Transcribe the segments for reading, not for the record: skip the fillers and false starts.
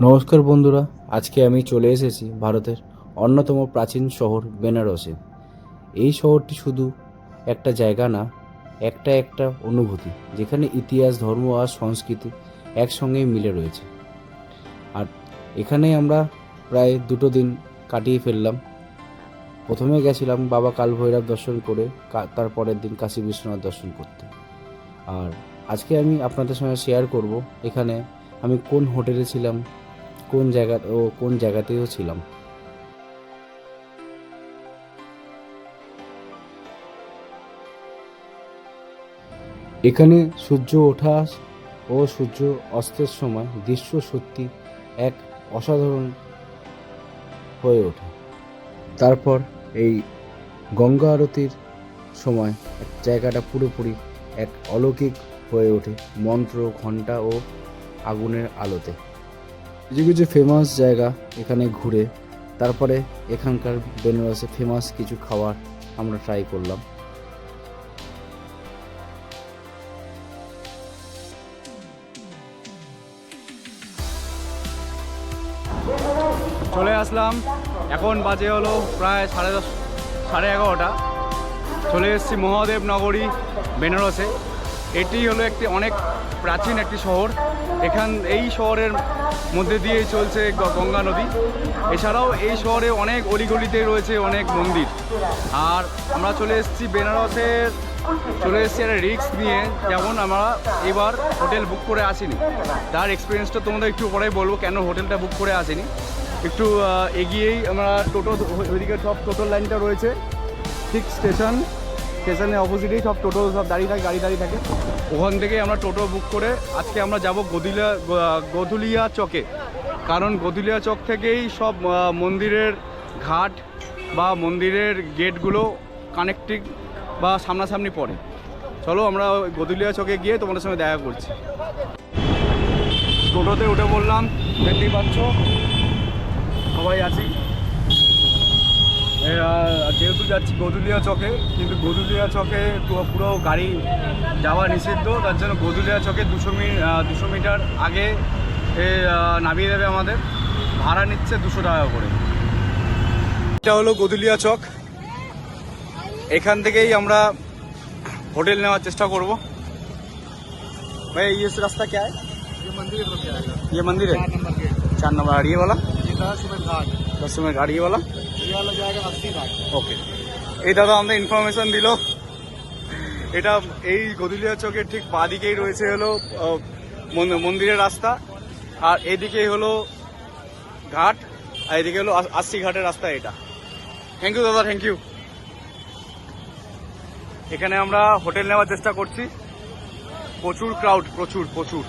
নমস্কার বন্ধুরা, আজকে আমি চলে এসেছি ভারতের অন্যতম প্রাচীন শহর বেনারসে। এই শহরটি শুধু একটা জায়গা না, একটা অনুভূতি, যেখানে ইতিহাস, ধর্ম আর সংস্কৃতি একসঙ্গেই মিলে রয়েছে। আর এখানে আমরা প্রায় 2 দিন কাটিয়ে ফেললাম। প্রথমে গেছিলাম বাবা কাল ভৈরব দর্শন করে, তারপরের দিন কাশী বিশ্বনাথ দর্শন করতে। আর আজকে আমি আপনাদের সঙ্গে শেয়ার করব এখানে আমি কোন হোটেলে ছিলাম, কোন জায়গাতেও ছিলাম। এখানে সূর্য ওঠা ও সূর্য অস্তের সময় দৃশ্য সত্যি এক অসাধারণ হয়ে ওঠে। তারপর এই গঙ্গা আরতির সময় জায়গাটা পুরোপুরি এক অলৌকিক হয়ে ওঠে মন্ত্র, ঘণ্টা ও আগুনের আলোতে। কিছু কিছু ফেমাস জায়গা এখানে ঘুরে তারপরে এখানকার বেনারসে ফেমাস কিছু খাবার আমরা ট্রাই করলাম। চলে আসলাম, এখন বাজে হলো প্রায় 10:30, 11:30। চলে এসেছি মহাদেব নগরী বেনারসে। এটি হলো একটি অনেক প্রাচীন একটি শহর। এই শহরের মধ্যে দিয়েই চলছে গঙ্গা নদী। এছাড়াও এই শহরে অনেক অলিগলিতে রয়েছে অনেক মন্দির। আর আমরা চলে এসেছি একটা রিস্ক নিয়ে, যেমন আমরা এবার হোটেল বুক করে আসিনি। তার এক্সপিরিয়েন্সটা তোমাদের একটু পরে বলবো কেন হোটেলটা বুক করে আসিনি। একটু এগিয়েই আমরা ওইদিকে সব টোটোর লাইনটা রয়েছে, ঠিক স্টেশনের অপোজিটেই সব দাঁড়িয়ে থাকে, গাড়ি দাঁড়িয়ে থাকে। ওখান থেকে আমরা টোটো বুক করে আজকে আমরা যাব গদুলিয়া চকে। কারণ গদুলিয়া চক থেকেই সব মন্দিরের ঘাট বা মন্দিরের গেটগুলো কানেক্টিং বা সামনাসামনি পড়ে। চলো আমরা গদুলিয়া চকে গিয়ে তোমাদের সঙ্গে দেখা করছি। টোটোতে উঠে বললাম, দেখতেই পাচ্ছ সবাই আছি। যেহেতু যাচ্ছি গদুলিয়া চকে, কিন্তু গদুলিয়া চকে পুরো গাড়ি যাওয়া নিষিদ্ধ। তার জন্য গদুলিয়া চকে 200 মিটার আগে নামিয়ে দেবে আমাদের। ভাড়া নিচ্ছে 200 টাকা করে। এটা হলো গদুলিয়া চক। এখান থেকেই আমরা হোটেল নেওয়ার চেষ্টা করব। ভাই ये रास्ता क्या है? ये मंदिर की तरफ जाएगा। ये मंदिर है 4 नंबर गेट। 4 नंबर। और ये वाला ये 10 घाट। 10 में गाड़ी वाला। ये वाला जाएगा 80 घाट। ওকে, এই দাদা আমাদের ইনফরমেশন দিল। এটা এই গদুলিয়া চকের ঠিক বাঁদিকেই রয়েছে হলো মন্দিরের রাস্তা, আর এদিকেই হলো ঘাট, আর এদিকে হলো 80 ঘাটের রাস্তা। এটা থ্যাংক ইউ দাদা, থ্যাংক ইউ। এখানে আমরা হোটেল নেওয়ার চেষ্টা করছি। প্রচুর ক্রাউড, প্রচুর।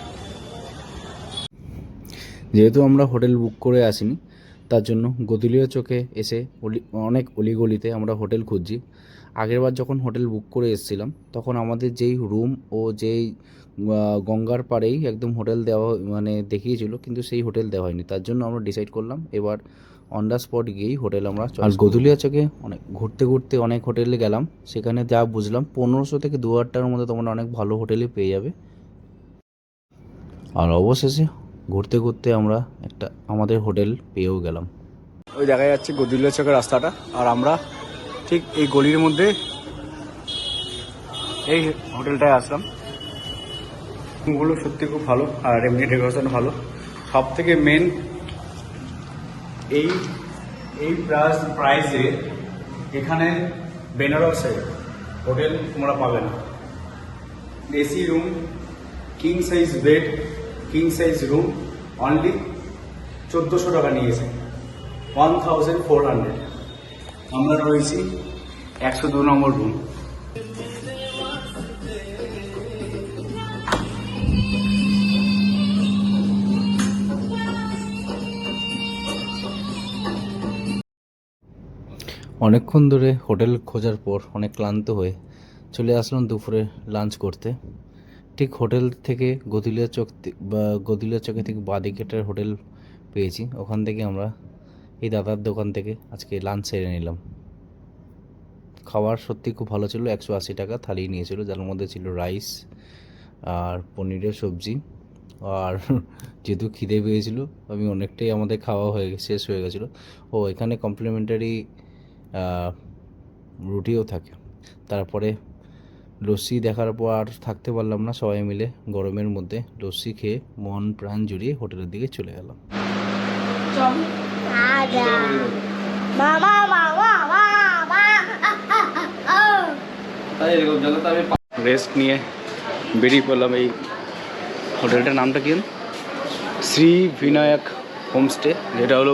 যেহেতু আমরা হোটেল বুক করে আসিনি, তার জন্য গদুলিয়া চকে এসে অনেক অলিগলিতে আমরা হোটেল খুঁজছি। আগেরবার যখন হোটেল বুক করে এসেছিলাম তখন আমাদের যেই রুম ও যেই গঙ্গার পাড়েই একদম হোটেল দেওয়া দেখিয়েছিল, কিন্তু সেই হোটেল দেওয়া হয়নি। তার জন্য আমরা ডিসাইড করলাম এবার অন দ্য স্পট গিয়েই হোটেল আমরা। আর গদুলিয়া চকে ঘুরতে অনেক হোটেলে গেলাম, সেখানে যা বুঝলাম 1500 থেকে 2000 টাকার মধ্যে তোমরা অনেক ভালো হোটেলে পেয়ে যাবে। আর অবশেষে ঘুরতে আমরা আমাদের হোটেল পেয়েও গেলাম। ওই দেখা যাচ্ছে গদুলিয়া চকের রাস্তাটা, আর আমরা ঠিক এই গলির মধ্যে এই হোটেলটায় আসলাম। রুমগুলো সত্যি খুব ভালো, আর এমনি ডেকোরেশন ভালো। সব থেকে মেন এই প্রাইসে এখানে বেনারসে হোটেল তোমরা পাবে না। AC room, king size bed, king size room only 1400 টাকা নিয়েছে, 1400। আমরা রয়েছি 102 নম্বর রুম। অনেকক্ষণ ধরে হোটেল খোঁজার পর অনেক ক্লান্ত হয়ে চলে আসলাম দুপুরে লাঞ্চ করতে। ঠিক হোটেল থেকে গদুলিয়া চকে থেকে বাদিকেটার হোটেল পেয়েছি। ওখান থেকে আমরা এই দাদার দোকান থেকে আজকে লাঞ্চ সেরে নিলাম। খাবার সত্যি খুব ভালো ছিল। 180 টাকা থালি নিয়েছিল, যার মধ্যে ছিল রাইস আর পনিরের সবজি আর যেহেতু খিদে পেয়েছিল আমি অনেকটাই আমাদের খাওয়া শেষ হয়ে গেছিলো। ও এখানে কমপ্লিমেন্টারি রুটিও থাকে। তারপরে লস্যি দেখার পর আর থাকতে পারলাম না, সবাই মিলে গরমের মধ্যে লস্যি খেয়ে মন প্রাণ জুড়িয়ে হোটেলের দিকে চলে গেলাম। রেস্ট নিয়ে বেরিয়ে পড়লাম। এই হোটেলটার নামটা কি? শ্রী বিনায়ক হোমস্টে, যেটা হলো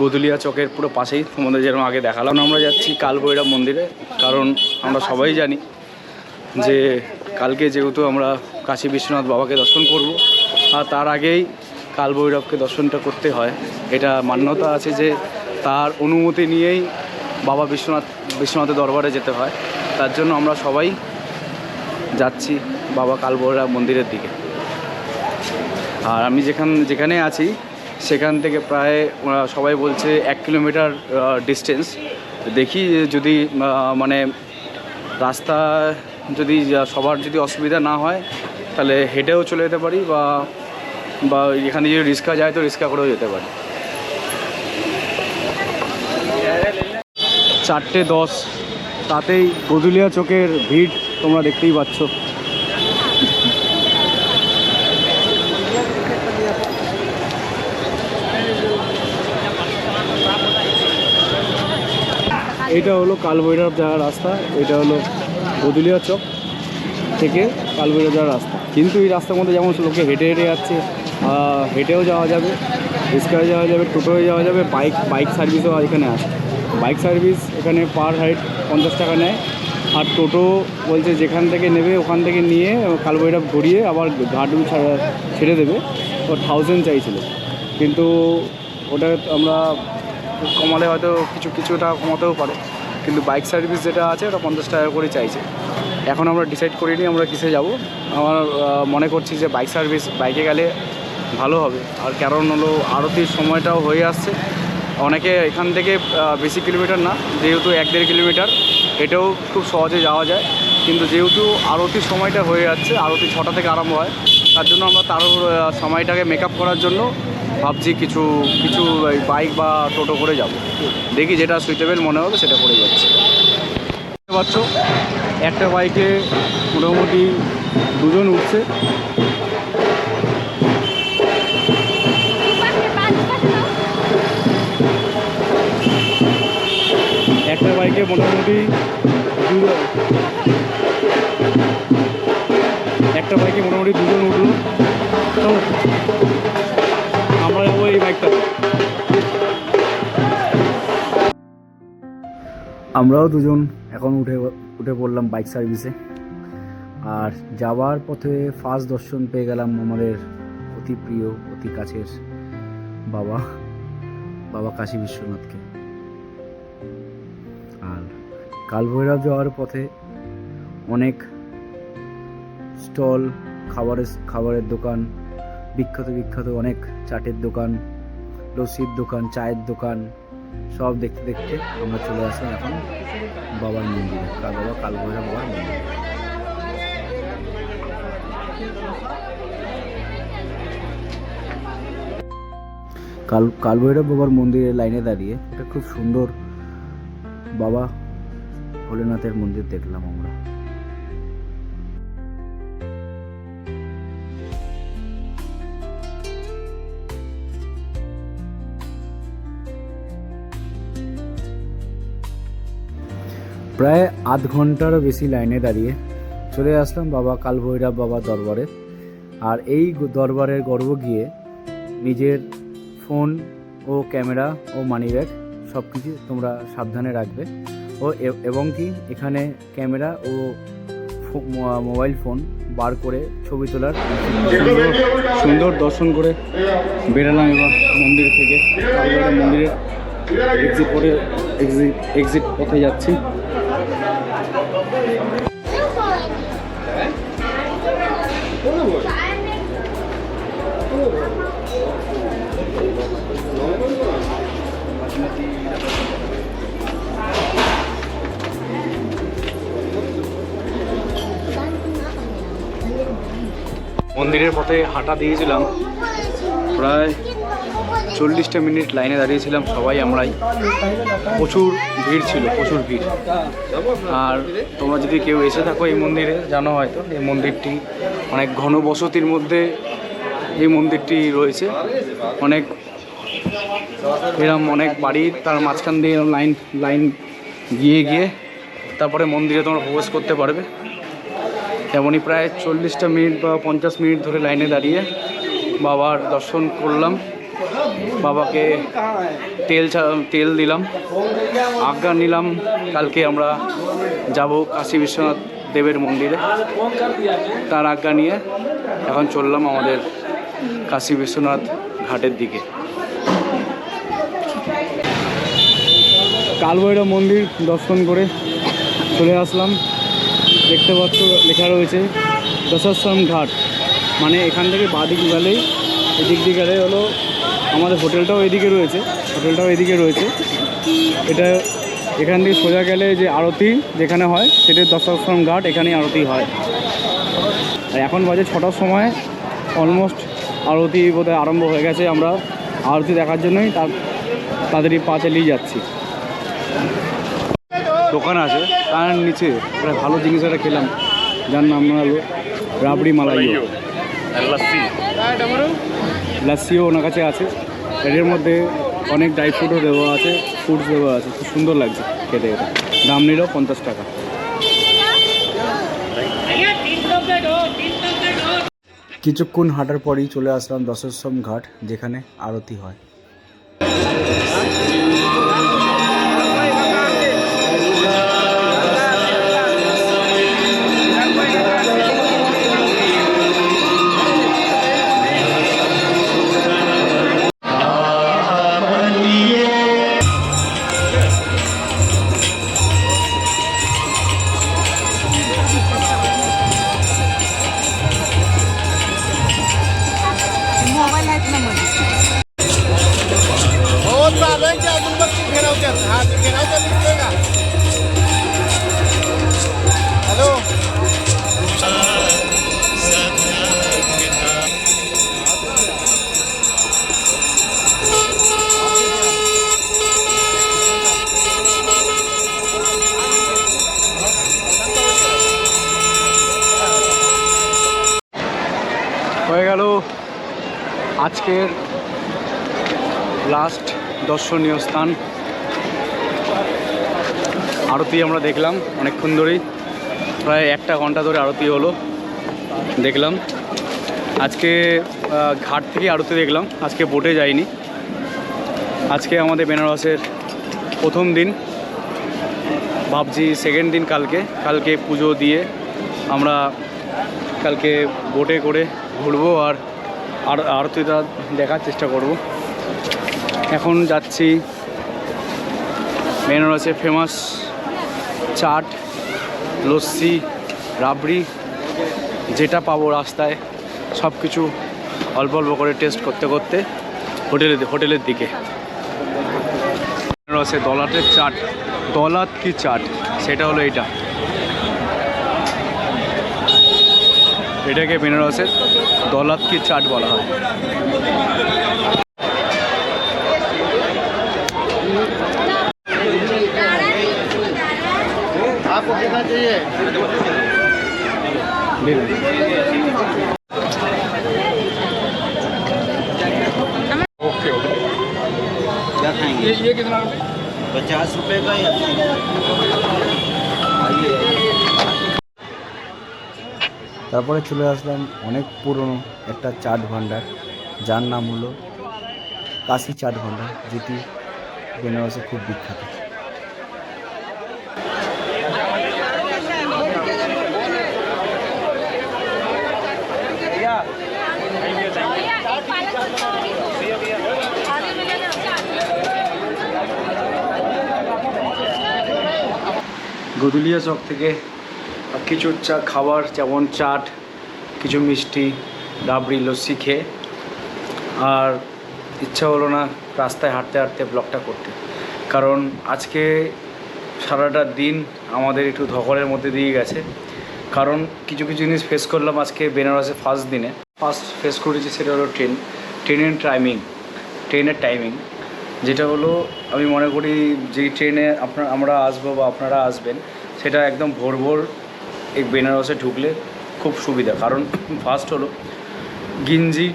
গদুলিয়া চকের পুরো পাশেই, তোমাদের যেরকম আগে দেখালাম। আমরা যাচ্ছি কালভৈরব মন্দিরে, কারণ আমরা সবাই জানি যে কালকে যেহেতু আমরা কাশী বিশ্বনাথ বাবাকে দর্শন করব, আর তার আগেই কালভৈরবকে দর্শনটা করতে হয়। এটা মান্যতা আছে যে তার অনুমতি নিয়েই বাবা বিশ্বনাথের দরবারে যেতে হয়। তার জন্য আমরা সবাই যাচ্ছি বাবা কালভৈরব মন্দিরের দিকে। আর আমি যেখানে আছি সেখান থেকে প্রায় সবাই বলছে 1 কিলোমিটার ডিস্টেন্স। দেখি যদি মানে রাস্তা যদি সবার যদি অসুবিধা না হয় তাহলে হেঁটেও চলে যেতে পারি, বা এখানে যদি রিক্সা যায় তো রিক্সা করেও যেতে পারি। 4:10, তাতেই গদুলিয়া চকের ভিড় তোমরা দেখতেই পাচ্ছ। এটা হলো কালভৈরব যাওয়ার রাস্তা, এটা হলো গদুলিয়া চক থেকে কালভৈরব যাওয়ার রাস্তা। কিন্তু এই রাস্তার মধ্যে যেমন লোকে হেঁটে হেঁটে যাচ্ছে, হেঁটেও যাওয়া যাবে, রিক্সায় যাওয়া যাবে, টোটোয় যাওয়া যাবে, বাইক সার্ভিসও এখানে আছে। বাইক সার্ভিস এখানে পার হাইড 50 টাকা নেয়। আর টোটো বলছে যেখান থেকে নেবে ওখান থেকে নিয়ে কালভৈরব ঘুরিয়ে আবার ঘাটু ছেড়ে দেবে। তো 1000 চাইছিল, কিন্তু ওটা আমরা কমালে হয়তো কিছু টাকা কমাতেও পারে, কিন্তু বাইক সার্ভিস যেটা আছে ওটা 50 টাকা করে চাইছে। এখন আমরা ডিসাইড করিনি আমরা কিসে যাব। আমার মনে করছি যে বাইকে গেলে ভালো হবে। আর কারণ হলো আরতির সময়টাও হয়ে আসছে। অনেকে এখান থেকে বেশি কিলোমিটার না, যেহেতু 1-1.5 কিলোমিটার, এটাও খুব সহজে যাওয়া যায়। কিন্তু যেহেতু আরতির সময়টা হয়ে যাচ্ছে, আরতি 6টা থেকে আরম্ভ হয়, তার জন্য আমরা তারও সময়টাকে মেকআপ করার জন্য ভাবছি কিছু বাইক বা টোটো করে যাব। দেখি যেটা সুইটেবল মনে হবে সেটা করে যাচ্ছি। বুঝতে পারছো, একটা বাইকে মোটামুটি 2 জন উঠছে। একটা বাইকে মোটামুটি 2 জন উঠলো। আমরা যাবো এই বাইকটা। আমরাও 2 জন এখন উঠে পড়লাম বাইক সার্ভিসে। আর যাওয়ার পথে ফার্স্ট দর্শন পেয়ে গেলাম আমাদের অতি প্রিয়, অতি কাছের বাবা কাশী বিশ্বনাথকে। আর কালভৈরব যাওয়ার পথে অনেক স্টল, খাবারের দোকান, বিখ্যাত অনেক চাটের দোকান, লস্যির দোকান, চায়ের দোকান, সব দেখতে দেখতে আমরা চলে আসলাম এখন বাবার মন্দিরে, কালভৈরব বাবার মন্দিরে। কালভৈরব বাবার মন্দিরের লাইনে দাঁড়িয়ে একটা খুব সুন্দর বাবা ভোলেনাথের মন্দির দেখলাম আমরা। প্রায় আধ ঘন্টারও বেশি লাইনে দাঁড়িয়ে চলে আসলাম বাবা কালভৈরব বাবা দরবারে। আর এই দরবারের গর্ব গিয়ে নিজের ফোন ও ক্যামেরা ও মানিব্যাগ সব কিছু তোমরা সাবধানে রাখবে। এবং কি এখানে ক্যামেরা ও মোবাইল ফোন বার করে ছবি তোলার সুন্দর দর্শন করে বেরোলাম এবার মন্দির থেকে। মন্দিরের এক্সিট পথে যাচ্ছি। মন্দিরের পথে হাঁটা দিয়েছিলাম, প্রায় 40টা মিনিট লাইনে দাঁড়িয়েছিলাম সবাই আমরাই। প্রচুর ভিড় ছিল, প্রচুর ভিড়। আর তোমরা যদি কেউ এসে থাকো এই মন্দিরে, জানো হয়তো এই মন্দিরটি অনেক ঘনবসতির মধ্যে এই মন্দিরটি রয়েছে। অনেক এরম অনেক বাড়ি, তার মাঝখান দিয়ে এরম লাইন লাইন গিয়ে তারপরে মন্দিরে তোমরা প্রবেশ করতে পারবে। তেমনই প্রায় 40টা মিনিট বা 50 মিনিট ধরে লাইনে দাঁড়িয়ে বাবার দর্শন করলাম। বাবাকে তেল দিলাম, আজ্ঞা নিলাম কালকে আমরা যাব কাশী বিশ্বনাথ দেবের মন্দিরে। তার আজ্ঞা নিয়ে এখন চললাম আমাদের কাশী বিশ্বনাথ ঘাটের দিকে। কালভৈরব মন্দির দর্শন করে চলে আসলাম। দেখতে পাচ্ছ লেখা রয়েছে দশাশ্রম ঘাট, মানে এখান থেকে বাঁদিক গেলেই, এদিক দিয়ে গেলে হলো আমাদের হোটেলটাও এদিকে রয়েছে। এটা এখান থেকে সোজা গেলে যে আরতি যেখানে হয় সেটা দশাশ্রম ঘাট, এখানেই আরতি হয়। আর এখন বাজে 6টার সময়, অলমোস্ট আরতি বোধহয় আরম্ভ হয়ে গেছে। আমরা আরতি দেখার জন্যই তাড়াতাড়ি পা চালিয়ে যাচ্ছি। দোকান আছে তার নিচে একটা ভালো জিনিস একটা খেলাম, যার নাম হলো রাবড়ি মালাইও, লাস্সিও ওনার কাছে আছে। এর মধ্যে অনেক ড্রাই ফ্রুটও দেওয়া আছে, ফ্রুটস দেওয়া আছে, খুব সুন্দর লাগছে খেতে। এটা দাম নিল 50 টাকা। কিছুক্ষণ হাঁটার পরেই চলে আসলাম দশাশ্রম ঘাট, যেখানে আরতি হয়। হয়ে গেল আজকের লাস্ট দর্শনীয় স্থান। আরতি আমরা দেখলাম অনেকক্ষণ ধরেই, প্রায় 1 ঘন্টা ধরে আরতি হলো, দেখলাম। আজকে ঘাট থেকে আরতি দেখলাম, আজকে বোটে যাইনি। আজকে আমাদের বেনারসের প্রথম দিন, ভাবছি সেকেন্ড দিন কালকে পুজো দিয়ে আমরা কালকে বোটে করে ঘুরবো আর আরতিটা দেখার চেষ্টা করব। এখন যাচ্ছি বেনারসে ফেমাস চাট, লস্যি, রাবড়ি, যেটা পাবো রাস্তায় সব কিছু অল্প অল্প করে টেস্ট করতে করতে হোটেলের দিকে। বেনারসে দলাতের চাট, দলাত কি চাট, সেটা হলো এটাকে বেনারসের দলাত কি চাট বলা হয়। आपको कितना चाहिए? ओके क्या खाएंगे? ये कितना 50 रुपए का या তারপরে চলে আসলাম অনেক পুরনো একটা চাট ভান্ডার, যার নাম হলো কাশী চাট ভান্ডার, যেটি বেনারসে খুব বিখ্যাত। গদুলিয়া চক থেকে কিছু খাবার যেমন চাট, কিছু মিষ্টি, রাবড়ি, লস্যি খেয়ে আর ইচ্ছা হলো না রাস্তায় হাঁটতে হাঁটতে ব্লগটা করতে, কারণ আজকে সারাটা দিন আমাদের একটু ধকলের মধ্যে দিয়ে গেছে। কারণ কিছু জিনিস ফেস করলাম আজকে বেনারসে ফার্স্ট দিনে। ফার্স্ট ফেস করেছি সেটা হলো ট্রেনের টাইমিং যেটা হলো আমি মনে করি যেই ট্রেনে আমরা আসবো বা আপনারা আসবেন সেটা একদম ভোর এই বেনারসে ঢুকলে খুব সুবিধা। কারণ ফার্স্ট হলো গিঞ্জি,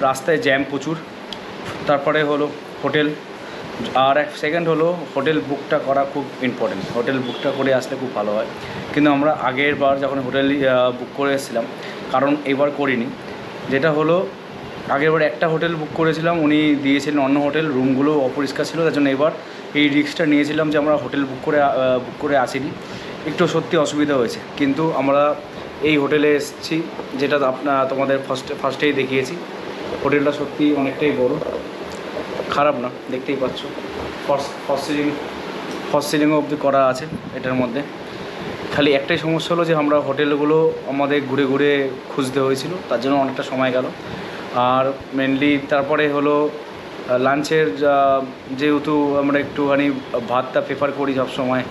রাস্তায় জ্যাম প্রচুর, তারপরে হলো হোটেল, আর সেকেন্ড হলো হোটেল বুকটা করা খুব ইম্পর্টেন্ট। হোটেল বুকটা করে আসলে খুব ভালো হয়, কিন্তু আমরা আগের বার যখন হোটেল বুক করে এসেছিলাম, কারণ এবার করিনি, যেটা হলো আগেরবার একটা হোটেল বুক করেছিলাম, উনি দিয়েছিলেন অন্য হোটেল, রুমগুলো অপরিষ্কার ছিল, তার জন্য এবার এই রিস্কটা নিয়েছিলাম যে আমরা হোটেল বুক করে আসিনি। একটু সত্যি অসুবিধা হয়েছে, কিন্তু আমরা এই হোটেলে এসেছি যেটা তোমাদের ফার্স্টেই দেখিয়েছি। হোটেলটা সত্যি অনেকটাই বড়, খারাপ না, দেখতেই পাচ্ছ। ফলস সিলিংও অবধি করা আছে এটার মধ্যে। খালি একটাই সমস্যা হলো যে আমরা হোটেলগুলো আমাদের ঘুরে ঘুরে খুঁজতে হয়েছিল, তার জন্য অনেকটা সময় গেল। আর মেনলি তারপরে হলো লাঞ্চের যেহেতু আমরা একটুখানি ভাতটা প্রেফার করি সবসময়,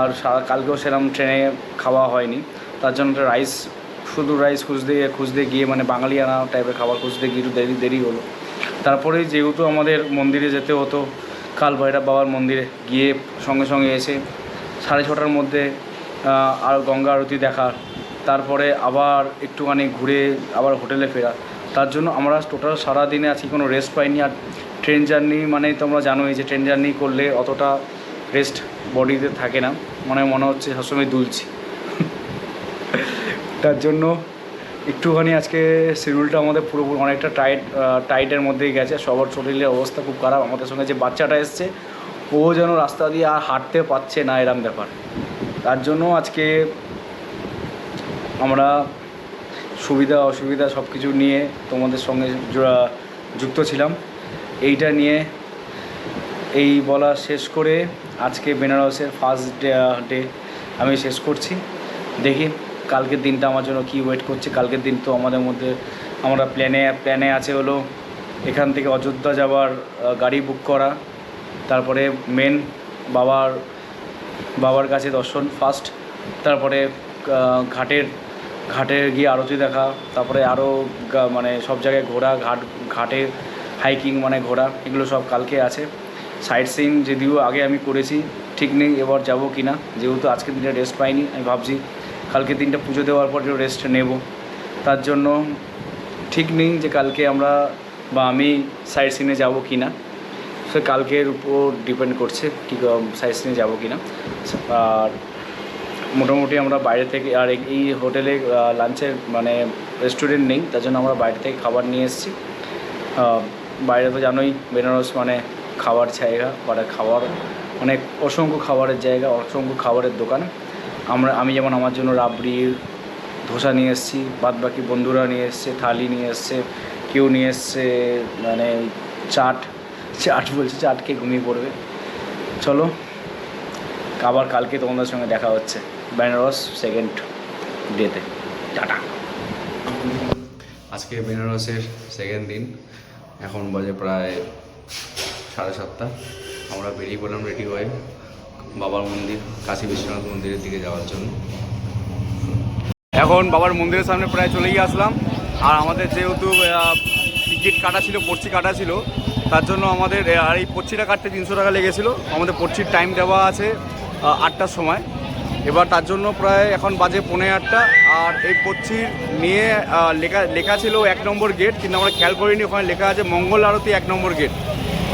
আর কালকেও সেরকম ট্রেনে খাওয়া হয়নি, তার জন্য শুধু রাইস খুঁজতে গিয়ে মানে বাঙালিয়ানা টাইপের খাবার খুঁজতে গিয়ে একটু দেরি হলো। তারপরে যেহেতু আমাদের মন্দিরে যেতে হতো, কাল ভৈরব বাবার মন্দিরে গিয়ে সঙ্গে এসে 6:30টার মধ্যে আর গঙ্গা আরতি দেখা, তারপরে আবার একটুখানি ঘুরে আবার হোটেলে ফেরা, তার জন্য আমরা টোটাল সারাদিনে আজকে কোনো রেস্ট পাইনি। আর ট্রেন জার্নি মানে তোমরা জানোই যে ট্রেন জার্নি করলে অতটা রেস্ট বডিতে থাকে না, মনে হচ্ছে সবসময় দুলছি। তার জন্য একটুখানি আজকে শিডিউলটা আমাদের পুরোপুরি অনেকটা টাইটের মধ্যেই গেছে। সবার শরীরের অবস্থা খুব খারাপ। আমাদের সঙ্গে যে বাচ্চাটা এসছে ও যেন রাস্তা দিয়ে আর হাঁটতে পারছে না, এরম ব্যাপার। তার জন্য আজকে আমরা সুবিধা অসুবিধা সব কিছু নিয়ে তোমাদের সঙ্গে যুক্ত ছিলাম। এইটা নিয়ে এই বলা শেষ করে আজকে বেনারসের ফার্স্ট ডে আমি শেষ করছি। দেখি কালকের দিনটা আমার জন্য কী ওয়েট করছে। কালকের দিন তো আমাদের মধ্যে আমরা প্ল্যানে আছে হলো এখান থেকে অযোধ্যা যাওয়ার গাড়ি বুক করা, তারপরে মেন বাবার কাছে দর্শন ফার্স্ট, তারপরে ঘাটে গিয়ে আরতি দেখা, তারপরে আরও মানে সব জায়গায় ঘোরা, ঘাটে হাইকিং মানে ঘোরা, এগুলো সব কালকে আছে। সাইট সিইং যদিও আগে আমি করেছি, ঠিক নেই এবার যাবো কি না, যেহেতু আজকের দিনটা রেস্ট পাইনি। আমি ভাবছি কালকের দিনটা পুজো দেওয়ার পর একটু রেস্ট নেব, তার জন্য ঠিক নেই যে কালকে আমরা বা আমি সাইট সিনে যাবো কি না, সে কালকের উপর ডিপেন্ড করছে কি সাইট সিনে যাবো কি না। আর মোটামুটি আমরা বাইরে থেকে, আর এই হোটেলে লাঞ্চের মানে রেস্টুরেন্ট নেই, তার জন্য আমরা বাইরে থেকে খাবার নিয়ে এসেছি। বাইরে তো জানোই বেনারস মানে খাবার জায়গা, মানে খাবার অনেক অসংখ্য খাবারের জায়গা, অসংখ্য খাবারের দোকান। আমি যেমন আমার জন্য রাবড়ির ধোসা নিয়ে এসেছি, বাদবাকি বন্ধুরা নিয়ে এসছে থালি নিয়ে এসছে, কেউ নিয়ে এসছে মানে চাট বলছে, চাটকে ঘুমিয়ে পড়বে। চলো আবার কালকে তোমাদের সঙ্গে দেখা হচ্ছে বেনারস সেকেন্ড ডেতে। টাটা। আজকে বেনারসের সেকেন্ড দিন, এখন বাজে প্রায় 7:30। আমরা বেরিয়ে পড়লাম রেডি হয়ে বাবার মন্দির, কাশী বিশ্বনাথ মন্দিরের দিকে যাওয়ার জন্য। এখন বাবার মন্দিরের সামনে প্রায় চলেই আসলাম। আর আমাদের যেহেতু টিকিট কাটা ছিল, পর্চি কাটা ছিল, তার জন্য আমাদের আর এই পর্চিটা কাটতে 300 টাকা লেগেছিলো। আমাদের পর্চির টাইম দেওয়া আছে 8টার সময়। এবার তার জন্য প্রায় এখন বাজে 8:45। আর এই পর্চির নিয়ে লেখা ছিল 1 নম্বর গেট, কিন্তু আমরা খেয়াল করিনি ওখানে লেখা আছে মঙ্গল আরতি 1 নম্বর গেট।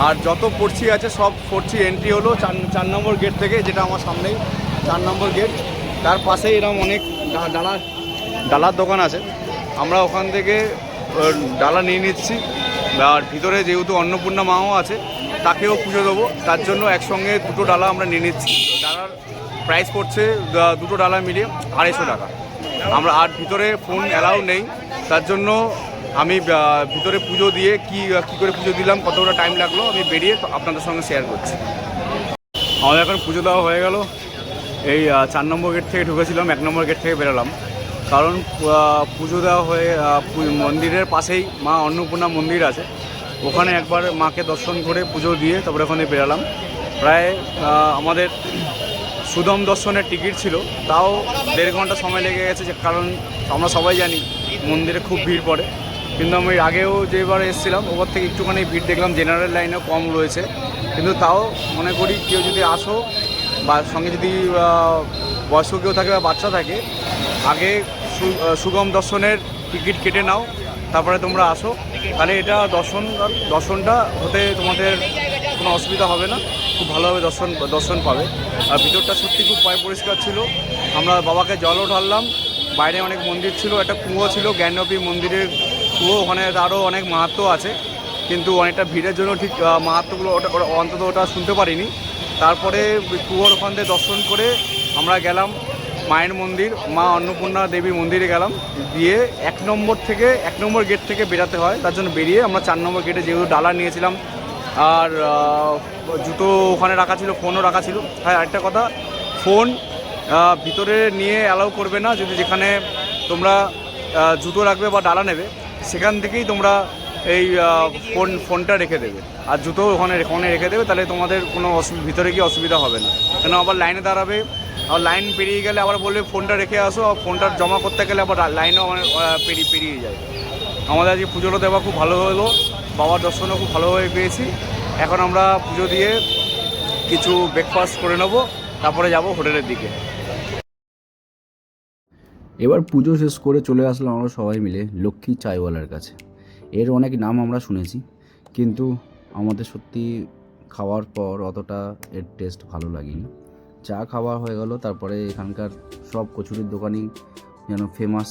আর যত পর্চি আছে সব পর্চি এন্ট্রি হলো 4 নম্বর গেট থেকে, যেটা আমার সামনেই 4 নম্বর গেট। তার পাশেই এরকম অনেক ডালার দোকান আছে, আমরা ওখান থেকে ডালা নিয়ে নিচ্ছি। আর ভিতরে যেহেতু অন্নপূর্ণা মাও আছে, তাকেও পুজো দেবো, তার জন্য একসঙ্গে 2টো ডালা আমরা নিয়ে নিচ্ছি। ডালার প্রাইস পড়ছে 2টো ডালা মিলিয়ে 250 টাকা। আমরা আর ভিতরে ফোন অ্যালাউ নেই, তার জন্য আমি ভিতরে পুজো দিয়ে কী করে পুজো দিলাম, কতটা টাইম লাগলো, আমি বেরিয়ে আপনাদের সঙ্গে শেয়ার করছি। আমাদের এখন পুজো দেওয়া হয়ে গেল। এই 4 নম্বর গেট থেকে ঢুকেছিলাম, 1 নম্বর গেট থেকে বেরোলাম। কারণ পুজো দেওয়া হয়ে মন্দিরের পাশেই মা অন্নপূর্ণা মন্দির আছে, ওখানে একবার মাকে দর্শন করে পুজো দিয়ে তারপরে ওখানে বেরোলাম। প্রায় আমাদের সুদম দর্শনের টিকিট ছিল, তাও 1.5 ঘন্টা সময় লেগে গেছে, যে কারণ আমরা সবাই জানি মন্দিরে খুব ভিড় পড়ে, কিন্তু আমি আগেও যেবার এসেছিলাম ওবার থেকে একটুখানি ভিড় দেখলাম, জেনারেল লাইনেও কম রয়েছে। কিন্তু তাও মনে করি কেউ যদি আসো বা সঙ্গে যদি বয়স্ক কেউ থাকে বা বাচ্চা থাকে, আগে সুগম দর্শনের টিকিট কেটে নাও, তারপরে তোমরা আসো, তাহলে এটা দর্শনটা হতে তোমাদের কোনো অসুবিধা হবে না, খুব ভালোভাবে দর্শন পাবে। আর ভিতরটা সত্যি খুব পরিষ্কার ছিল। আমরা বাবাকে জলও ঢাললাম, বাইরে অনেক মন্দির ছিল, একটা কুয়ো ছিল, জ্ঞানপী মন্দিরের কুয়ো, ওখানে আরও অনেক মাহাত্ম্য আছে, কিন্তু অনেকটা ভিড়ের জন্য ঠিক মাহাত্ম্যগুলো অন্তত ওটা শুনতে পারিনি। তারপরে কুয়োর ওখান থেকে দর্শন করে আমরা গেলাম মায়ের মন্দির, মা অন্নপূর্ণা দেবী মন্দিরে গেলাম। দিয়ে 1 নম্বর গেট থেকে বেরাতে হয়, তার জন্য বেরিয়ে আমরা 4 নম্বর গেটে যেহেতু ডালা নিয়েছিলাম আর জুতো ওখানে রাখা ছিল, ফোনও রাখা ছিল। হ্যাঁ, আরেকটা কথা, ফোন ভিতরে নিয়ে অ্যালাউ করবে না। যদি যেখানে তোমরা জুতো রাখবে বা ডালা নেবে সেখান থেকেই তোমরা এই ফোনটা রেখে দেবে, আর জুতো ওখানে রেখে দেবে, তাহলে তোমাদের কোনো ভিতরে গিয়ে অসুবিধা হবে না। কেন আবার লাইনে দাঁড়াবে, আর লাইন পেরিয়ে গেলে আবার বলবে ফোনটা রেখে আসো, আর ফোনটা জমা করতে গেলে আবার লাইনও পেরিয়ে যায়। আমাদের আজকে পুজোটা দেওয়া খুব ভালো হলো, বাবার দর্শনও খুব ভালোভাবে পেয়েছি। এখন আমরা পুজো দিয়ে কিছু ব্রেকফাস্ট করে নেবো, তারপরে যাব হোটেলের দিকে। এবার পুজো শেষ করে চলে আসলাম আমরা সবাই মিলে লক্ষ্মী চায়ওয়ালার কাছে। এর অনেক নাম আমরা শুনেছি, কিন্তু আমাদের সত্যি খাওয়ার পর অতটা এর টেস্ট ভালো লাগেনি। চা খাওয়া হয়ে গেল, তারপরে এখানকার সব কচুরির দোকানই যেন ফেমাস,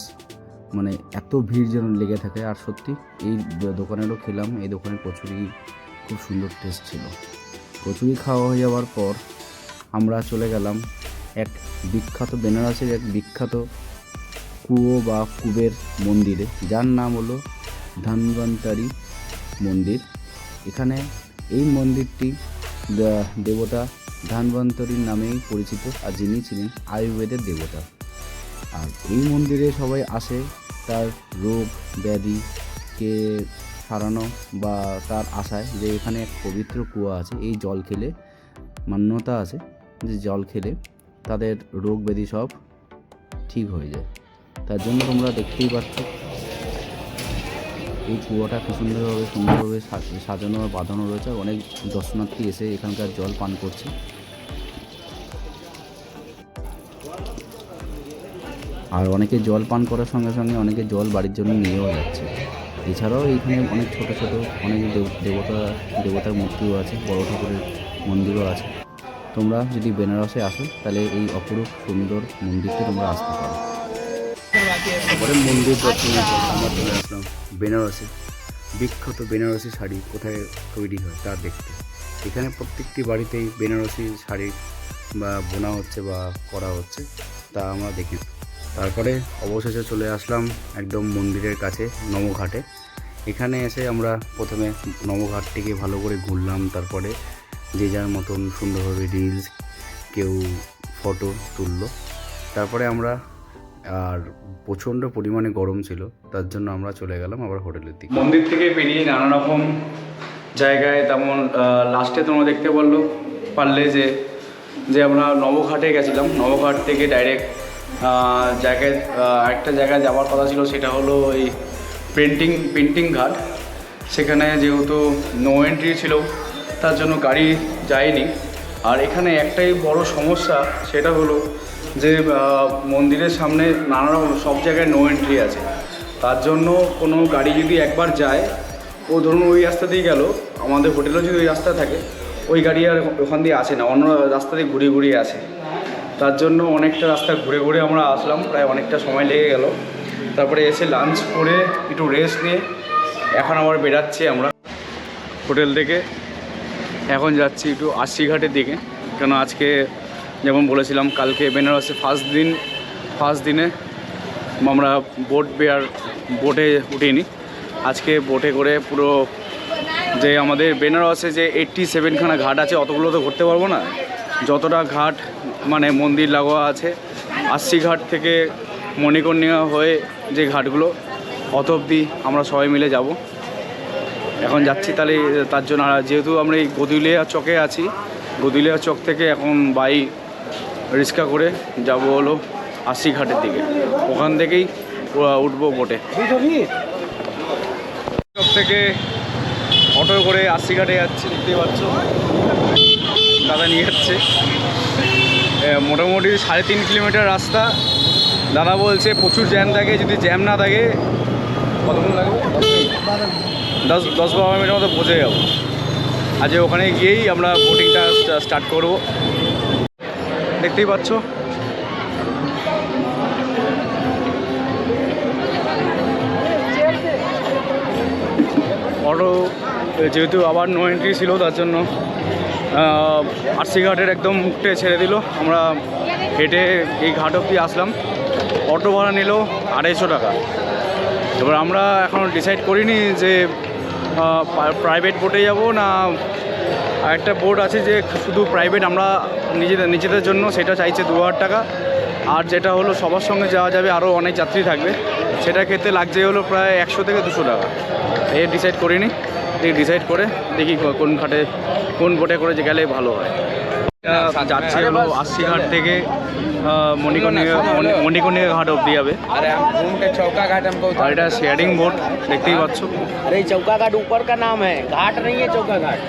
মানে এত ভিড় যেন লেগে থাকে। আর সত্যি এই দোকানেরও খেলাম, এই দোকানের কচুরি খুব সুন্দর টেস্ট ছিল। কচুরি খাওয়া হয়ে যাওয়ার পর আমরা চলে গেলাম এক বিখ্যাত বেনারসের এক বিখ্যাত কুয়ো বা কুবের মন্দিরে, যার নাম হলো ধন্বন্তরী মন্দির। এখানে এই মন্দিরটি দেবতা ধন্বন্তরীর নামেই পরিচিত, আর যিনি ছিলেন আয়ুর্বেদের দেবতা। আর এই মন্দিরে সবাই আসে তার রোগ ব্যাধিকে সারানো বা তার আশায়, যে এখানে এক পবিত্র কুয়া আছে, এই জল খেলে মান্যতা আছে যে জল খেলে তাদের রোগ ব্যাধি সব ঠিক হয়ে যায়। তার জন্য তোমরা দেখতেই পাচ্ছ এই কুয়োটা কি সুন্দরভাবে সাজানো আর বাঁধানো রয়েছে। অনেক দর্শনার্থী এসে এখানকার জল পান করছে। আর অনেকে জল পান করার সঙ্গে সঙ্গে অনেকে জল বাড়ির জন্য নিয়েও যাচ্ছে। এছাড়াও এইখানে অনেক ছোট ছোট অনেক দেবতার মূর্তিও আছে, বড় ঠাকুরের মন্দিরও আছে। তোমরা যদি বেনারসে আসো তাহলে এই অপরূপ সুন্দর মন্দিরটি তোমরা আসতে পারো। তারপরে মন্দির দর্শনের পর আমরা চলে আসলাম বেনারসে। বিখ্যাত বেনারসি শাড়ি কোথায় তৈরি হয় তা দেখতে। এখানে প্রত্যেকটি বাড়িতেই বেনারসি শাড়ি বা বোনা হচ্ছে বা করা হচ্ছে, তা আমরা দেখি। তারপরে অবশেষে চলে আসলাম একদম মন্দিরের কাছে নমঘাটে। এখানে এসে আমরা প্রথমে নমঘাটটিকে ভালো করে ঘুরলাম, তারপরে যে যার মতন সুন্দরভাবে রিলস, কেউ ফটো তুললো। তারপরে আমরা, আর প্রচণ্ড পরিমাণে গরম ছিল, তার জন্য আমরা চলে গেলাম আবার হোটেলের দিকে। মন্দির থেকে বেরিয়ে নানা রকম জায়গায়, তেমন লাস্টে তোমরা দেখতে পারলে যে আমরা নবঘাটে গেছিলাম। নবঘাট থেকে ডাইরেক্ট একটা জায়গায় যাওয়ার কথা ছিল, সেটা হলো এই পেন্টিং ঘাট। সেখানে যেহেতু নো এন্ট্রি ছিল, তার জন্য গাড়ি যায়নি। আর এখানে একটাই বড় সমস্যা, সেটা হলো যে মন্দিরের সামনে নানা রকম সব জায়গায় নো এন্ট্রি আছে। তার জন্য কোনো গাড়ি যদি একবার যায়, ও ধরুন ওই রাস্তা দিয়ে গেল, আমাদের হোটেলও যদি ওই রাস্তা থাকে, ওই গাড়ি আর ওখান দিয়ে আসে না, অন্য রাস্তা দিয়ে ঘুরিয়ে আসে। তার জন্য অনেকটা রাস্তা ঘুরে আমরা আসলাম, প্রায় অনেকটা সময় লেগে গেল। তারপরে এসে লাঞ্চ করে একটু রেস্ট নিয়ে এখন আবার বেরাচ্ছি আমরা হোটেল থেকে। এখন যাচ্ছি একটু আশি ঘাটের দিকে, কেন আজকে যেমন বলেছিলাম কালকে বেনারসে ফার্স্ট দিনে আমরা বোটে উঠিনি। আজকে বোটে করে পুরো যে আমাদের বেনারসে যে 87খানা ঘাট আছে, অতগুলো তো ঘুরতে পারবো না। যতটা ঘাট মানে মন্দির লাগোয়া আছে, 80 ঘাট থেকে মণিকর্ণিকা হয়ে যে ঘাটগুলো, অত অবধি আমরা সবাই মিলে যাব। এখন যাচ্ছি তাহলে, তার জন্য যেহেতু আমরা এই গদুলিয়া চকে আছি, গদুলিয়া চক থেকে এখন রিক্সা করে যাব হলো 80 ঘাটের দিকে। ওখান থেকেই উঠবো বোটে। সব থেকে অটো করে 80 ঘাটে যাচ্ছি, দেখতেই পাচ্ছ দাদা নিয়ে যাচ্ছে। মোটামুটি 3.5 কিলোমিটার রাস্তা। দাদা বলছে প্রচুর জ্যাম থাকে, যদি জ্যাম না থাকে কতক্ষণ লাগবে, 10-12 মিনিটের মতো পৌঁছে যাবো। আজ ওখানে গিয়েই আমরা বোটিংটা স্টার্ট করব। দেখতেই পাচ্ছ অটো যেহেতু আবার নো এন্ট্রি ছিল, তার জন্য 80 ঘাটের একদম মুখটে ছেড়ে দিল। আমরা হেঁটে এই ঘাট অবধি আসলাম। অটো ভাড়া নিল 250 টাকা। এবার আমরা এখন ডিসাইড করিনি যে প্রাইভেট বোটে যাব না একটা বোট আছে যে শুধু প্রাইভেট, আমরা নিজেদের জন্য, সেটা চাইছে 2000 টাকা। আর যেটা হলো সবার সঙ্গে যাওয়া যাবে, আরও অনেক যাত্রী থাকবে, সেটা ক্ষেত্রে লাগছে হলো প্রায় 100 থেকে 200 টাকা। এই ডিসাইড করিনি, ডিসাইড করে দেখি কোন ঘাটে কোন বোটে করে যে গেলে ভালো হয়। যাচ্ছে হলো 80 ঘাট থেকে মণিকর্ণিকা ঘাট অবধি যাবে। अरे हम घूम के चौका घाट हमको আর এটা শেয়ারিং বোট, দেখতেই পাচ্ছ। अरे चौका घाट ऊपर का नाम है, घाट नहीं है चौका घाट।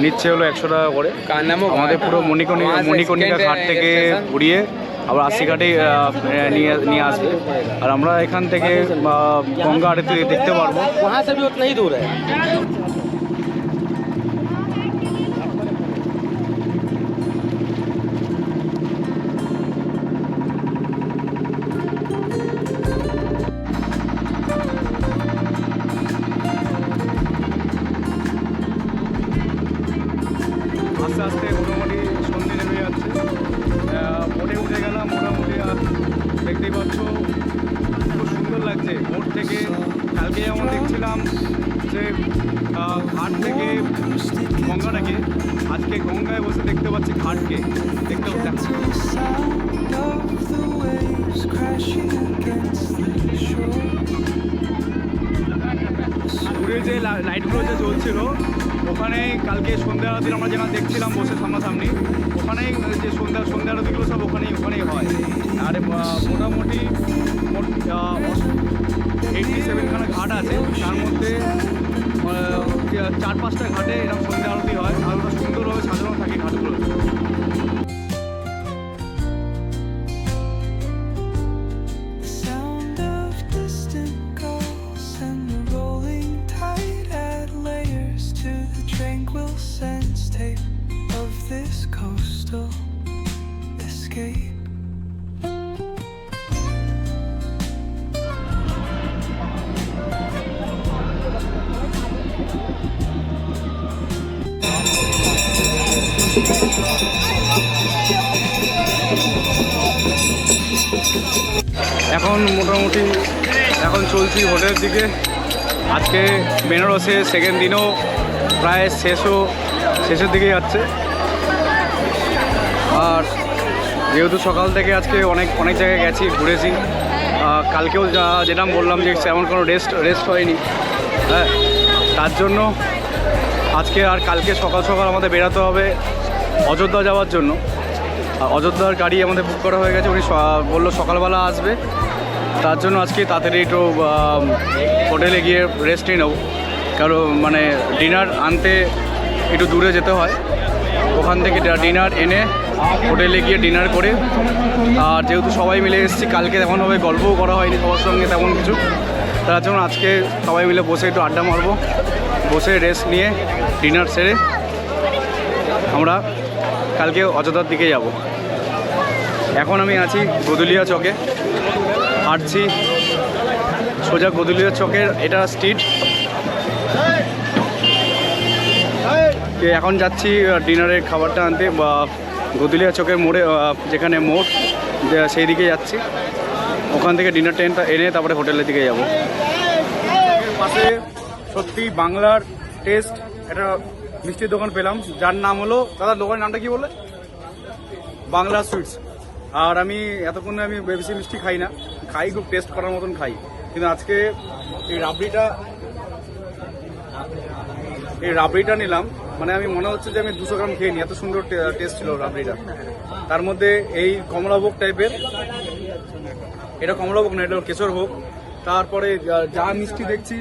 নিচ্ছে হলো 100 টাকা করে। আমাদের পুরো মণিকর্ণিকা ঘাট থেকে ঘুরিয়ে আবার 80 ঘাটে নিয়ে আসবে। আর আমরা এখান থেকে গঙ্গা আরতি দেখতে পারবো। वहाँ से भी उतना ही दूर है। আস্তে আস্তে মোটামুটি সন্ধে নেমে যাচ্ছে। বোটে উঠে গেলাম মোটামুটি। আর দেখতেই পাচ্ছ খুব সুন্দর লাগছে বোট থেকে। কালকে যেমন দেখছিলাম যে ঘাট থেকে গঙ্গাটাকে, আজকে গঙ্গায় বসে দেখতে পাচ্ছি ঘাটকে। দেখতে পাচ্ছি দূরে যে লাইটগুলো যে জ্বলছিল ওখানে কালকে সন্ধ্যা আরতি আমরা যেখানে দেখছিলাম বসে সামনাসামনি, ওখানেই যে সন্ধ্যা আরতিগুলো সব ওখানেই হয়। আর মোটামুটি 87খানা ঘাট আছে, তার মধ্যে 4-5টা ঘাটে এরকম সন্ধ্যা আরতি হয়। আর ওরা সুন্দরভাবে সাজানো থাকে ঘাটগুলো। এখন মোটামুটি চলছি হোটেলের দিকে। আজকে বেনারসে সেকেন্ড দিনও প্রায় শেষের দিকে যাচ্ছে। আর যেহেতু সকাল থেকে আজকে অনেক জায়গায় গেছি, ঘুরেছি। কালকেও যেটা বললাম যে তেমন কোনো রেস্ট হয়নি, হ্যাঁ। তার জন্য আজকে আর কালকে সকাল আমাদের বেরাতে হবে অযোধ্যা যাওয়ার জন্য। অযোধ্যার গাড়ি আমাদের বুক করা হয়ে গেছে। উনি বললো সকালবেলা আসবে, তার জন্য আজকে তাড়াতাড়ি একটু হোটেলে গিয়ে রেস্ট নিয়ে নেবো। কারণ মানে ডিনার আনতে একটু দূরে যেতে হয়, ওখান থেকে ডিনার এনে হোটেলে গিয়ে ডিনার করে। আর যেহেতু সবাই মিলে এসেছি, কালকে তেমনভাবে গল্পও করা হয়নি সবার সঙ্গে তেমন কিছু, তার জন্য আজকে সবাই মিলে বসে একটু আড্ডা মারবো। বসে রেস্ট নিয়ে ডিনার সেরে আমরা কালকে অযোধ্যার দিকে যাব। এখন আমি আছি গদুলিয়া চকে, হাঁটছি সোজা গদুলিয়া চকের, এটা স্ট্রিট। এখন যাচ্ছি ডিনারের খাবারটা আনতে, বা গদুলিয়া চকের মোড়ে যেখানে মোড় সেই দিকে যাচ্ছি। ওখান থেকে ডিনার ট্রেনটা এনে তারপরে হোটেলের দিকে যাব। পাশে সত্যি বাংলার টেস্ট একটা মিষ্টির দোকান পেলাম, যার নাম হলো, দাদা দোকানের নামটা কি বলে? বাংলা সুইটস। আর আমি এতক্ষণে বেশি মিষ্টি খাই না, খাই খুব টেস্ট করার মতন খাই, কিন্তু আজকে এই রাবড়িটা নিলাম। মানে আমি মনে হচ্ছে যে আমি 200 গ্রাম খেয়ে নিই, এত সুন্দর টেস্ট ছিল রাবড়িটা। তার মধ্যে এই কমলাভোগ টাইপের, এটা কমলাভোগ না, এটা কেশরভোগ। তারপরে যা মিষ্টি দেখছি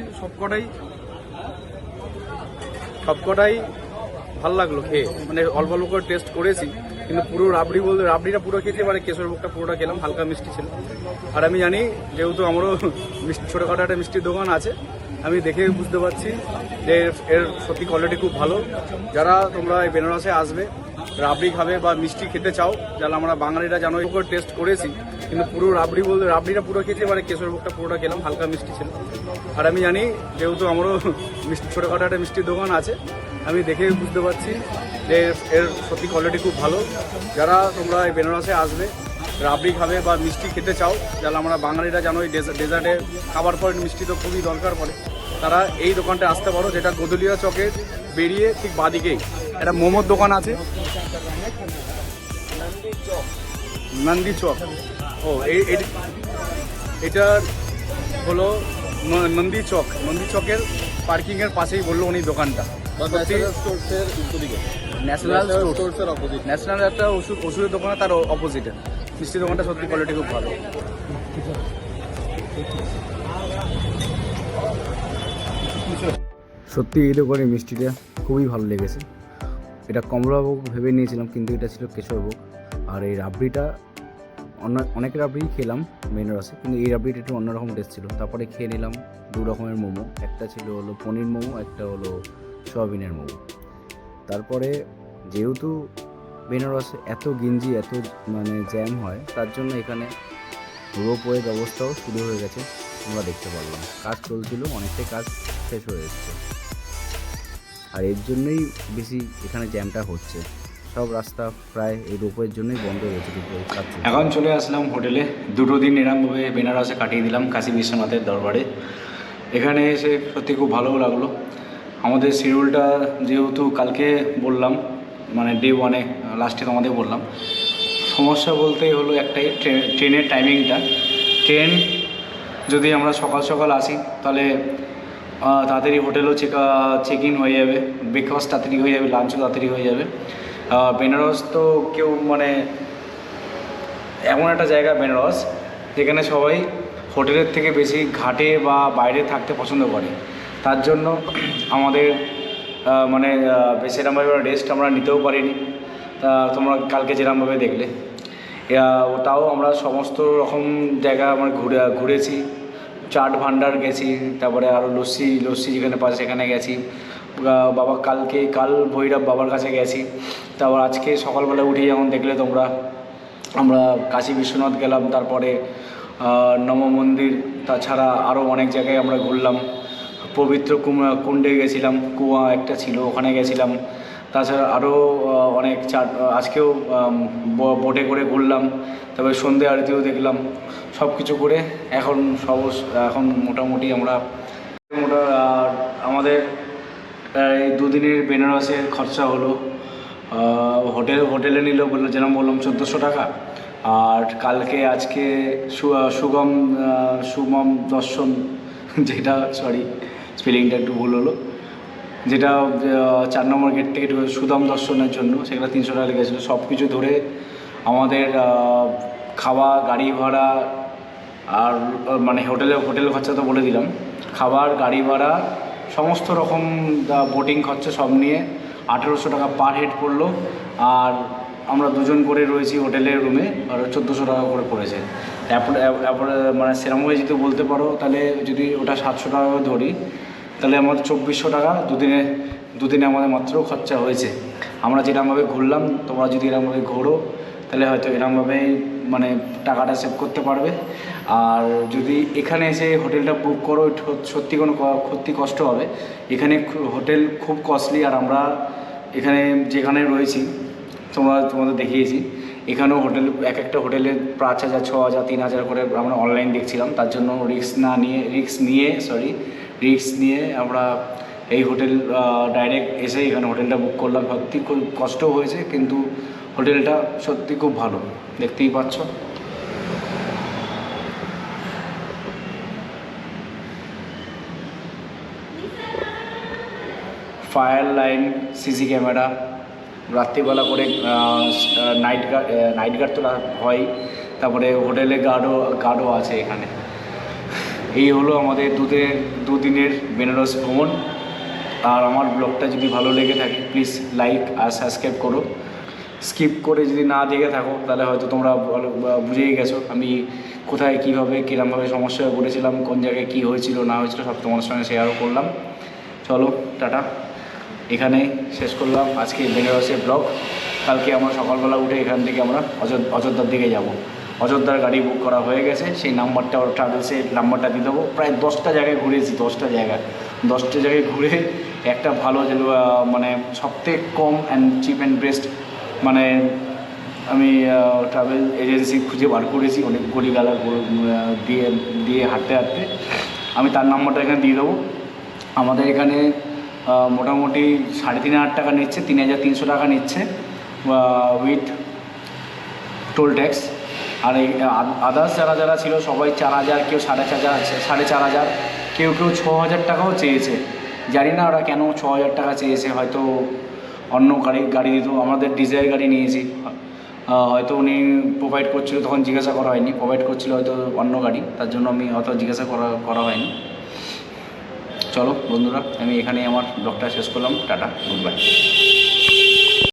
সবকটাই ভালো লাগলো খেয়ে, মানে অল্প অল্প করে টেস্ট করেছি, কিন্তু পুরো রাবড়ি বলতে রাবড়িটা পুরো খেতে পারে, কেশরভোগটা পুরোটা খেলাম, হালকা মিষ্টি ছিল। আর আমি জানি যেহেতু আমারও মিষ্টি ছোটোখাটো একটা মিষ্টির দোকান আছে, আমি দেখে বুঝতে পারছি যে এর সত্যি কোয়ালিটি খুব ভালো। যারা তোমরা এই বেনারসে আসবে, রাবড়ি খাবে বা মিষ্টি খেতে চাও, যারা আমরা বাঙালিরা জানো করে টেস্ট করেছি, কিন্তু পুরো রাবড়ি বলতে রাবড়িটা পুরো খেতে পারে, কেশরভোগটা পুরোটা খেলাম, হালকা মিষ্টি ছিল। আর আমি জানি যেহেতু আমারও মিষ্টি ছোটোখাটো একটা মিষ্টির দোকান আছে, আমি দেখে বুঝতে পারছি যে এর সত্যি কোয়ালিটি খুব ভালো। যারা তোমরা এই বেনারসে আসবে, রাবড়ি খাবে বা মিষ্টি খেতে চাও, যারা আমরা বাঙালিরা জানো এই ডেজার্টে খাবার পরে মিষ্টি তো খুবই দরকার পড়ে, তারা এই দোকানটা আসতে পারো, যেটা গদুলিয়া চকের বেরিয়ে ঠিক বাদিকেই একটা মোমোর দোকান আছে, নন্দী চক। ও এটা হলো নন্দী চকের পার্কিংয়ের পাশেই বললো উনি দোকানটা। ন্যাশনাল একটা ওষুধের দোকান, তার অপোজিটে মিষ্টি দোকানটা সত্যি কোয়ালিটি খুব ভালো। সত্যি এই দোকানের মিষ্টিটা খুবই ভালো লেগেছে। এটা কমলাভোগ ভেবে নিয়েছিলাম, কিন্তু এটা ছিল কেশরভোগ। আর এই রাবড়িটা অনেক রাবড়ি খেলাম বেনারসে, কিন্তু এই রাবড়িটা একটু অন্যরকম টেস্ট ছিল। তারপরে খেয়ে নিলাম দু রকমের মোমো, একটা ছিল হলো পনির মোমো, একটা হলো সয়াবিনের মোমো। তারপরে যেহেতু বেনারসে এত গিঞ্জি এত মানে জ্যাম হয়, তার জন্য এখানে রোপওয়ে ব্যবস্থাও শুরু হয়ে গেছে, আমরা দেখতে পারলাম। কাজ চলছিল, অনেকটাই কাজ শেষ হয়ে এসছে, আর এর জন্যই বেশি এখানে জ্যামটা হচ্ছে। সব রাস্তা প্রায় এই রোপওয়ের জন্যই বন্ধ হয়েছে। এখন চলে আসলাম হোটেলে। দুটো দিন এরমভাবে বেনারসে কাটিয়ে দিলাম কাশী বিশ্বনাথের দরবারে। এখানে এসে সত্যি খুব ভালো লাগলো। আমাদের শিডিউলটা যেহেতু কালকে বললাম, মানে ডে 1-এ লাস্টে তোমাদের বললাম, সমস্যা বলতে হলো একটাই, ট্রেনের টাইমিংটা। ট্রেন যদি আমরা সকাল সকাল আসি, তাহলে তাড়াতাড়ি হোটেলও চেক ইন হয়ে যাবে, ব্রেকফাস্ট তাড়াতাড়ি হয়ে যাবে, লাঞ্চও তাড়াতাড়ি হয়ে যাবে। বেনারস তো কেউ মানে এমন একটা জায়গা বেনারস যেখানে সবাই হোটেলের থেকে বেশি ঘাটে বা বাইরে থাকতে পছন্দ করে। তার জন্য আমাদের মানে সেরকমভাবে রেস্ট আমরা নিতেও পারিনি। তা তোমরা কালকে যেরকমভাবে দেখলে, তাও আমরা সমস্ত রকম জায়গা আমরা ঘুরেছি। চাট ভান্ডার গেছি, তারপরে আরও লস্যি যেখানে পাশে সেখানে গেছি। কাল ভৈরব বাবার কাছে গেছি। তারপর আজকে সকালবেলা উঠে যেমন দেখলে তোমরা, আমরা কাশী বিশ্বনাথ গেলাম, তারপরে নম মন্দির, তাছাড়া আরও অনেক জায়গায় আমরা ঘুরলাম। পবিত্র কুণ্ডে গেছিলাম, কুয়া একটা ছিল, ওখানে গেছিলাম। তাছাড়া আরও অনেক আজকেও বোটে করে ঘুরলাম, তারপরে সন্ধে আরতিও দেখলাম। সব কিছু করে এখন মোটামুটি আমরা আমাদের এই দুদিনের বেনারসের খরচা হলো, হোটেলে নিল বললো, যেরকম বললাম 1400 টাকা। আর আজকে সুমম দর্শন, যেটা সরি স্পেলিংটা একটু ভুল হলো, যেটা 4 নম্বর গেট থেকে সুদাম দর্শনের জন্য, সেখানে 300 টাকা লেগেছিলো। সব কিছু ধরে আমাদের খাওয়া, গাড়ি ভাড়া, আর মানে হোটেল খরচা তো বলে দিলাম, খাবার, গাড়ি ভাড়া, সমস্ত রকম বোটিং খরচা সব নিয়ে 1800 টাকা পার হেড পড়লো। আর আমরা দুজন করে রয়েছি হোটেলের রুমে, আর 1400 টাকা করে পড়েছে। তারপরে মানে সেরকমভাবে যদি বলতে পারো, তাহলে যদি ওটা 700 টাকা ধরি, তাহলে আমাদের 2400 টাকা দুদিনে আমাদের মাত্র খরচা হয়েছে। আমরা যেরকমভাবে ঘুরলাম, তোমরা যদি এরকমভাবে ঘোরো, তাহলে হয়তো এরকমভাবেই মানে টাকাটা সেভ করতে পারবে। আর যদি এখানে এসে হোটেলটা বুক করো, সত্যি কোনো কষ্ট হবে। এখানে হোটেল খুব কস্টলি, আর আমরা এখানে যেখানে রয়েছি তোমাদের দেখিয়েছি, এখানেও হোটেল এক একটা হোটেলে 5000, 6000, 3000 করে আমরা অনলাইন দেখছিলাম। তার জন্য রিস্ক নিয়ে আমরা এই হোটেল ডাইরেক্ট এসে এখানে হোটেলটা বুক করলাম। সত্যি খুব কষ্টও হয়েছে, কিন্তু হোটেলটা সত্যি খুব ভালো, দেখতেই পাচ্ছ। ফায়ার লাইন, সিসি ক্যামেরা, রাত্রিবেলা করে নাইট গার্ড তো হয়। তারপরে হোটেলে গার্ডও আছে এখানে। এই হলো আমাদের দুদিনের বেনারস ভ্রমণ। আর আমার ব্লগটা যদি ভালো লেগে থাকে প্লিজ লাইক আর সাবস্ক্রাইব করো। স্কিপ করে যদি না দেখে থাকো তাহলে হয়তো তোমরা বুঝেই গেছো আমি কোথায় কীভাবে কীরকমভাবে সমস্যায় পড়েছিলাম, কোন জায়গায় কী হয়েছিল না হয়েছিল সব তোমাদের সঙ্গে শেয়ারও করলাম। চলো টাটা, এখানে শেষ করলাম আজকে বেনারসের ব্লগ। কালকে আমরা সকালবেলা উঠে এখান থেকে আমরা অযোধ্যার দিকে যাব। অযোধ্যার গাড়ি বুক করা হয়ে গেছে, সেই নাম্বারটা ট্রাভেলসের নাম্বারটা দিয়ে দেবো। প্রায় 10টা জায়গায় ঘুরেছি, 10টা জায়গায় ঘুরে একটা ভালো মানে সবথেকে কম অ্যান্ড চিপ অ্যান্ড বেস্ট মানে আমি ট্রাভেল এজেন্সি খুঁজে বার করেছি অনেক গলিগালা দিয়ে হাঁটতে আমি তার নাম্বারটা এখানে দিয়ে দেবো। আমাদের এখানে মোটামুটি 3,500 টাকা নিচ্ছে, 3,300 টাকা নিচ্ছে উইথ টোল ট্যাক্স। আর এই আদার্স যারা ছিল সবাই 4,000, কেউ 4,500, কেউ 6,000 টাকাও চেয়েছে। জানি না ওরা কেন 6,000 টাকা চেয়েছে, হয়তো অন্য গাড়ি দিত। আমাদের ডিজায়ার গাড়ি নিয়েছি, হয়তো উনি প্রোভাইড করছিল, তখন জিজ্ঞাসা করা হয়নি। প্রোভাইড করছিল হয়তো অন্য গাড়ি, তার জন্য আমি অত জিজ্ঞাসা করা হয়নি। চলো বন্ধুরা, আমি এখানেই আমার ব্লগটা শেষ করলাম। Tata, good bye.